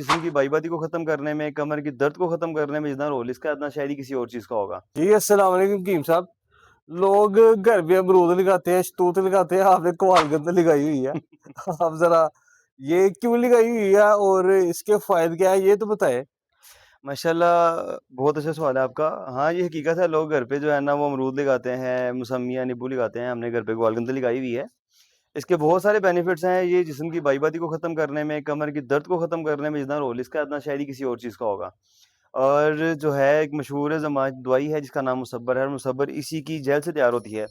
जिस्म की बाई-बादी को ख़त्म करने में, कमर की दर्द को ख़त्म करने में जितना रोल इसका, इतना शायद ही किसी और चीज़ का होगा। जी, अस्सलाम वालेकुम कीम साहब। लोग घर पे अमरूद लगाते हैं, शतूत लगाते हैं, आपने कुआलगंद लगाई हुई है। आप ज़रा ये क्यों लगाई हुई है और इसके फ़ायदे क्या है, ये तो बताएँ? माशाल्लाह, बहुत अच्छा सवाल है आपका। हाँ, ये हकीकत है, लोग घर पे जो है ना वो अमरूद लगाते हैं, मौसम्मियाँ, नींबू लगाते हैं, हमने घर पे गुआलगंद लगाई हुई है। इसके बहुत सारे बेनिफिट्स हैं, ये जिस्म की बाई-बादी को ख़त्म करने में, कमर की दर्द को ख़त्म करने में जितना रोल इसका, इतना शायद ही किसी और चीज़ का होगा। और जो है एक मशहूर दवाई है जिसका नाम मुसब्बर है और मुसब्बर इसी की जेल से तैयार होती है।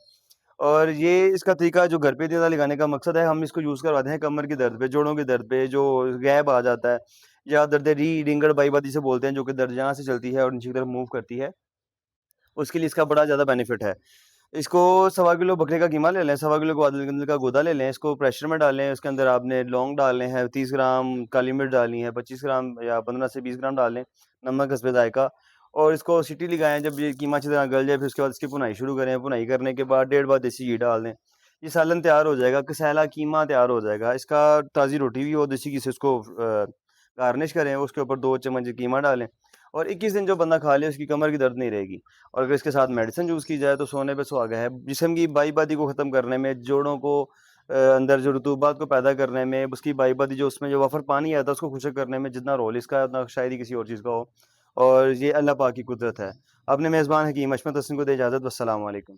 और ये इसका तरीका जो घर पे दवा लगाने का मकसद है, हम इसको यूज़ करवाते हैं कमर के दर्द पे, जोड़ों के दर्द पे, जो गैप आ जाता है या दर्द रीढ़ बाई-बादी से बोलते हैं, जो कि दर्द जहाँ से चलती है और नीचे की तरफ मूव करती है, उसके लिए इसका बड़ा ज़्यादा बेनिफिट है। इसको सवा किलो बकरे का कीमा ले लें, सवा किलो ग्वादरगंज का गूदा ले लें, इसको प्रेशर में डालें, उसके अंदर आपने लौंग डालने हैं, 30 ग्राम काली मिर्च डालनी है, 25 ग्राम या 15 से 20 ग्राम डाल लें, नमक हस्बे जायका और इसको सीटी लगाएँ, जब ये कीमा अच्छी तरह गल जाए, फिर उसके बाद इसकी भुनाई शुरू करें, भुनाई करने के बाद डेढ़ बार देसी घी डाल दें। ये सालन तैयार हो जाएगा, कसेला कीमा तैयार हो जाएगा। इसका ताज़ी रोटी भी हो, देसी घी से उसको गार्निश करें, उसके ऊपर 2 चम्मच कीमा डालें और 21 दिन जो बंदा खा ले, उसकी कमर की दर्द नहीं रहेगी। और अगर इसके साथ मेडिसिन यूज़ की जाए तो सोने पे सुहागा है। जिस्म की बाई-बादी को ख़त्म करने में, जोड़ों को अंदर जो रतूबात को पैदा करने में, उसकी बाई-बादी जो उसमें जो वफ़र पानी आता है उसको खुश्क करने में जितना रोल इसका है, उतना शायद ही किसी और चीज़ का हो और ये अल्लाह पाक की कुदरत है। अपने मेज़बान हकीम अशमत हसन को दें इजाज़त। वस्सलाम वालेकुम।